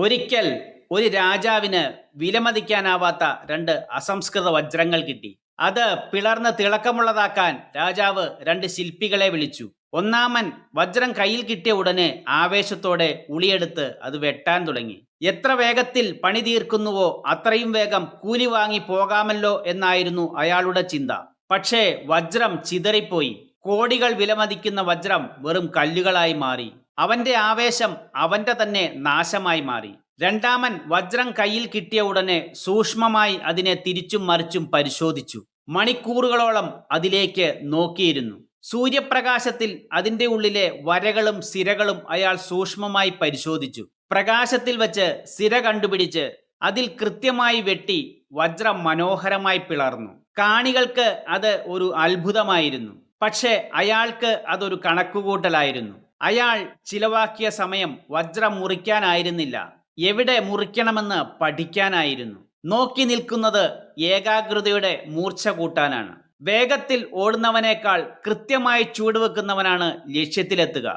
ഒരിക്കൽ ഒരു രാജാവിന് വിലമതിക്കാനാവാത്ത രണ്ട് അസംസ്കൃത വജ്രങ്ങൾ കിട്ടി. അത് പിളർന്ന് തിളക്കമുള്ളതാക്കാൻ രാജാവ് രണ്ട് ശില്പികളെ വിളിച്ചു. ഒന്നാമൻ വജ്രം കയ്യിൽ കിട്ടിയ ഉടനെ ആവേശത്തോടെ ഉളിയെടുത്ത് അത് വെട്ടാൻ തുടങ്ങി. എത്ര വേഗത്തിൽ പണി തീർക്കുന്നുവോ അത്രയും വേഗം കൂലി വാങ്ങി പോകാമല്ലോ എന്നായിരുന്നു അയാളുടെ ചിന്ത. പക്ഷേ വജ്രം ചിതറിപ്പോയി. കോടികൾ വിലമതിക്കുന്ന വജ്രം വെറും കല്ലുകളായി മാറി. അവന്റെ ആവേശം അവന്റെ തന്നെ നാശമായി മാറി. രണ്ടാമൻ വജ്രം കയ്യിൽ കിട്ടിയ ഉടനെ സൂക്ഷ്മമായി അതിനെ തിരിച്ചും മറിച്ചും പരിശോധിച്ചു. മണിക്കൂറുകളോളം അതിലേക്ക് നോക്കിയിരുന്നു. സൂര്യപ്രകാശത്തിൽ അതിന്റെ ഉള്ളിലെ വരകളും സിരകളും അയാൾ സൂക്ഷ്മമായി പരിശോധിച്ചു. പ്രകാശത്തിൽ വെച്ച് സിര കണ്ടുപിടിച്ച് അതിൽ കൃത്യമായി വെട്ടി വജ്രം മനോഹരമായി പിളർന്നു. കാണികൾക്ക് അത് ഒരു അത്ഭുതമായിരുന്നു. പക്ഷേ അയാൾക്ക് അതൊരു കണക്കുകൂട്ടലായിരുന്നു. അയാൾ ചിലവാക്കിയ സമയം വജ്രം മുറിക്കാനായിരുന്നില്ല, എവിടെ മുറിക്കണമെന്ന് പഠിക്കാനായിരുന്നു. നോക്കി നിൽക്കുന്നത് ഏകാഗ്രതയുടെ മൂർച്ച കൂട്ടാനാണ്. വേഗത്തിൽ ഓടുന്നവനേക്കാൾ കൃത്യമായി ചൂടുവെക്കുന്നവനാണ് ലക്ഷ്യത്തിലെത്തുക.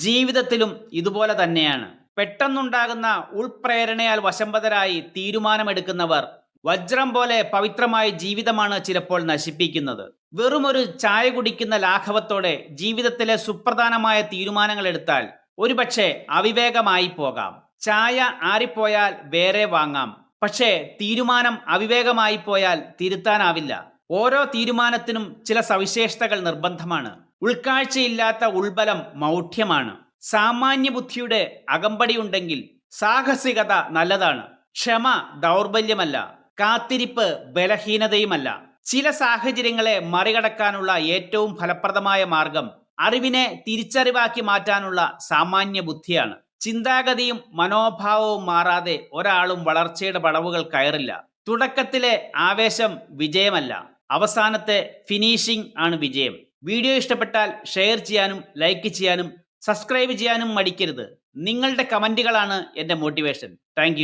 ജീവിതത്തിലും ഇതുപോലെ തന്നെയാണ്. പെട്ടെന്നുണ്ടാകുന്ന ഉൾപ്രേരണയാൽ വശംവദരായി തീരുമാനമെടുക്കുന്നവർ വജ്രം പോലെ പവിത്രമായ ജീവിതമാണ് ചിലപ്പോൾ നശിപ്പിക്കുന്നത്. വെറുമൊരു ചായ കുടിക്കുന്ന ലാഘവത്തോടെ ജീവിതത്തിലെ സുപ്രധാനമായ തീരുമാനങ്ങൾ എടുത്താൽ ഒരുപക്ഷെ അവിവേകമായി പോകാം. ചായ ആറിപ്പോയാൽ വേറെ വാങ്ങാം, പക്ഷേ തീരുമാനം അവിവേകമായി പോയാൽ തിരുത്താനാവില്ല. ഓരോ തീരുമാനത്തിനും ചില സവിശേഷതകൾ നിർബന്ധമാണ്. ഉൾക്കാഴ്ചയില്ലാത്ത ഉൾബലം മൗഢ്യമാണ്. സാമാന്യ ബുദ്ധിയുടെ അകമ്പടിയുണ്ടെങ്കിൽ സാഹസികത നല്ലതാണ്. ക്ഷമ ദൗർബല്യമല്ല, കാത്തിരിപ്പ് ബലഹീനതയുമല്ല. ചില സാഹചര്യങ്ങളെ മറികടക്കാനുള്ള ഏറ്റവും ഫലപ്രദമായ മാർഗം അറിവിനെ തിരിച്ചറിവാക്കി മാറ്റാനുള്ള സാമാന്യ ബുദ്ധിയാണ്. ചിന്താഗതിയും മനോഭാവവും മാറാതെ ഒരാളും വളർച്ചയുടെ പടവുകൾ കയറില്ല. തുടക്കത്തിലെ ആവേശം വിജയമല്ല, അവസാനത്തെ ഫിനിഷിംഗ് ആണ് വിജയം. വീഡിയോ ഇഷ്ടപ്പെട്ടാൽ ഷെയർ ചെയ്യാനും ലൈക്ക് ചെയ്യാനും സബ്സ്ക്രൈബ് ചെയ്യാനും മടിക്കരുത്. നിങ്ങളുടെ കമൻറ്റുകളാണ് എൻ്റെ മോട്ടിവേഷൻ. താങ്ക്